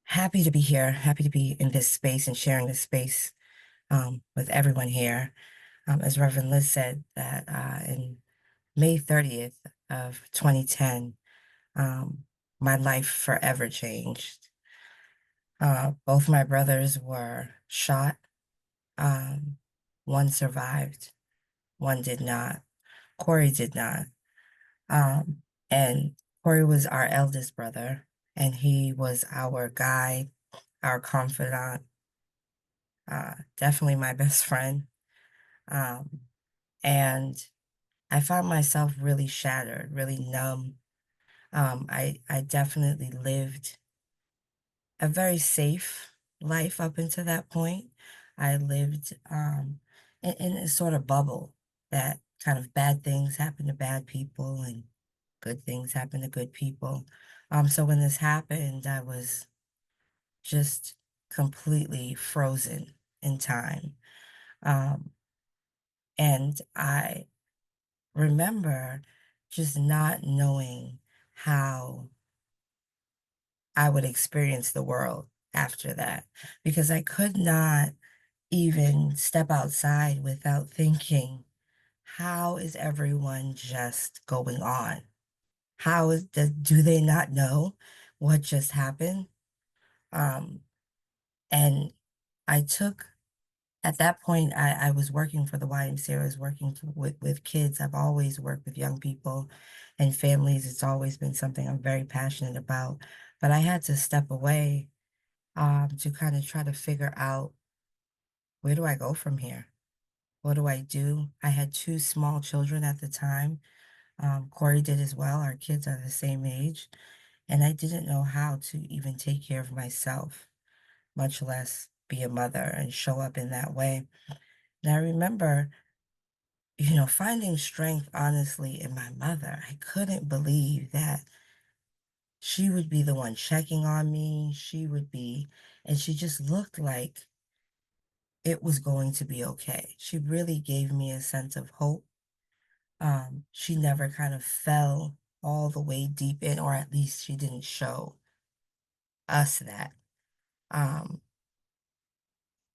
Happy to be here. Happy to be in this space and sharing this space with everyone here. As Reverend Liz said, that in May 30th of 2010, um, my life forever changed. Both my brothers were shot. Um, One survived, one did not. Corey did not. Um, and Corey was our eldest brother, and he was our guide, our confidant, definitely my best friend. Um, and I found myself really shattered, really numb. I definitely lived a very safe life up until that point. I lived in a sort of bubble that kind of bad things happen to bad people and good things happen to good people. So when this happened, I was just completely frozen in time. Um, and I remember just not knowing how I would experience the world after that because I could not even step outside without thinking, how is everyone just going on? Do they not know what just happened? Um, and I took At that point, I was working for the YMCA. I was working with kids. I've always worked with young people and families. It's always been something I'm very passionate about. But I had to step away to kind of try to figure out, where do I go from here? What do I do? I had two small children at the time. Corey did as well. Our kids are the same age. And I didn't know how to even take care of myself, much less be a mother and show up in that way. And I remember finding strength honestly in my mother. I couldn't believe that she would be the one checking on me. And she just looked like it was going to be okay. She really gave me a sense of hope. She never kind of fell all the way deep in, or at least she didn't show us that. Um,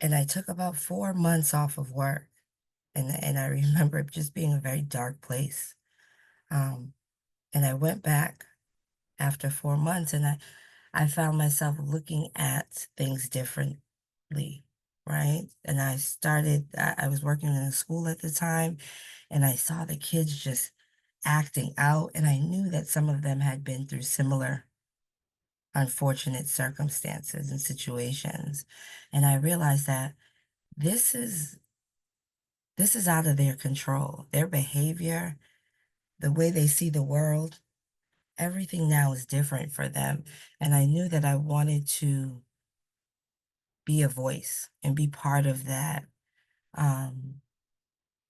and I took about 4 months off of work, and I remember it just being a very dark place. Um, and I went back after 4 months, and I found myself looking at things differently, right? And I was working in a school at the time, and I saw the kids just acting out, and I knew that some of them had been through similar unfortunate circumstances and situations. And I realized that this is this is out of their control. Their behavior, the way they see the world, everything now is different for them. And I knew that I wanted to be a voice and be part of um,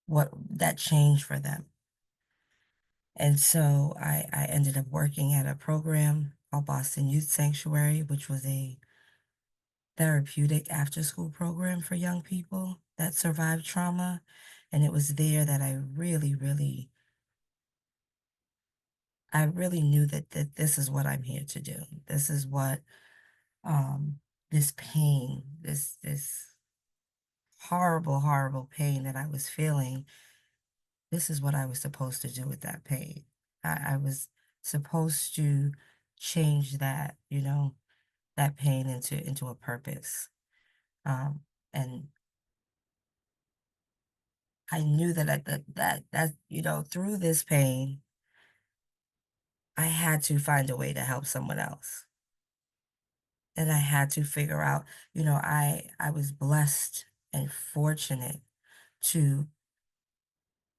that change for them. And so I ended up working at a program called Boston Youth Sanctuary, which was a therapeutic after school program for young people that survived trauma. And it was there that I really knew that this is what I'm here to do. This is what um, this pain, this horrible, horrible pain that I was feeling, this is what I was supposed to do with that pain. I was supposed to change that pain into a purpose. And I knew that through this pain, I had to find a way to help someone else. And I had to figure out, I was blessed and fortunate to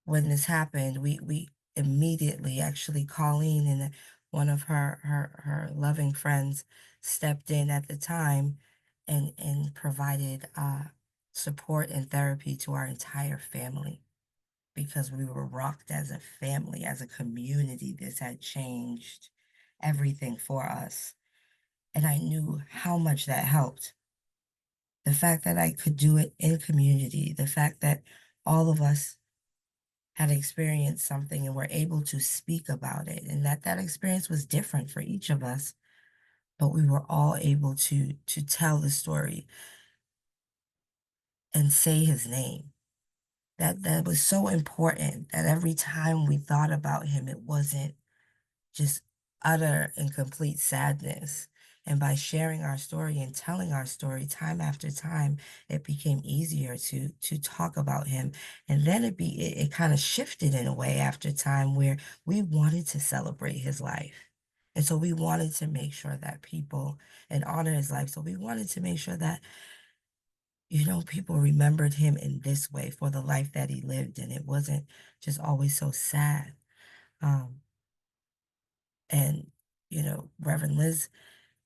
when this happened, we immediately actually Colleen and one of her loving friends stepped in at the time and provided support and therapy to our entire family because we were rocked as a family, as a community. This had changed everything for us. And I knew how much that helped. The fact that I could do it in community, the fact that all of us had experienced something and were able to speak about it, and that experience was different for each of us, but we were all able to tell the story and say his name. That was so important that every time we thought about him, it wasn't just utter and complete sadness. And by sharing our story and telling our story time after time, it became easier to talk about him. And then it kind of shifted in a way after time where we wanted to celebrate his life. And so we wanted to make sure that people and honor his life. So we wanted to make sure that, people remembered him in this way for the life that he lived. And it wasn't just always so sad. Um, and, Reverend Liz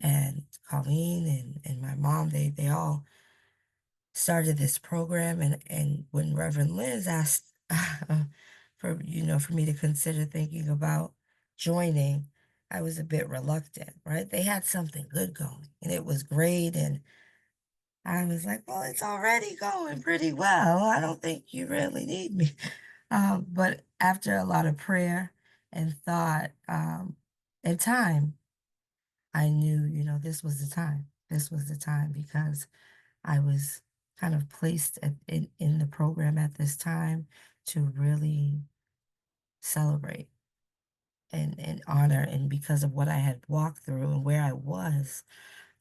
and Colleen and my mom, they all started this program. And when Reverend Liz asked for me to consider thinking about joining, I was a bit reluctant, right? They had something good going and it was great. And I was like, well, it's already going pretty well. I don't think you really need me. But after a lot of prayer and thought, and time, I knew, this was the time. This was the time because I was kind of placed in the program at this time to really celebrate and honor. And because of what I had walked through and where I was,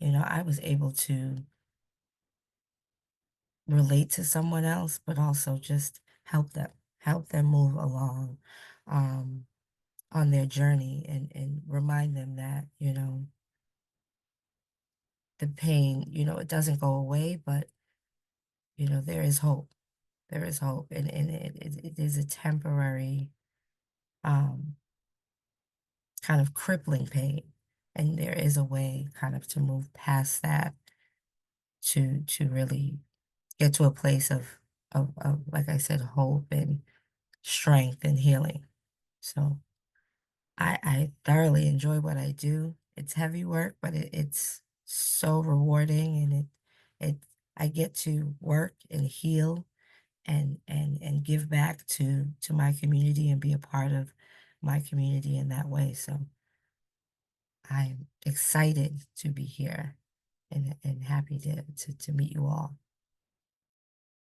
I was able to relate to someone else, but also just help them move along um, on their journey and remind them that, the pain, it doesn't go away, but, there is hope. There is hope. And it is a temporary, um, kind of crippling pain. And there is a way kind of to move past that to really get to a place of, like I said, hope and strength and healing. So I thoroughly enjoy what I do. It's heavy work, but it's so rewarding and it I get to work and heal and give back to my community and be a part of my community in that way. So I'm excited to be here and happy to meet you all.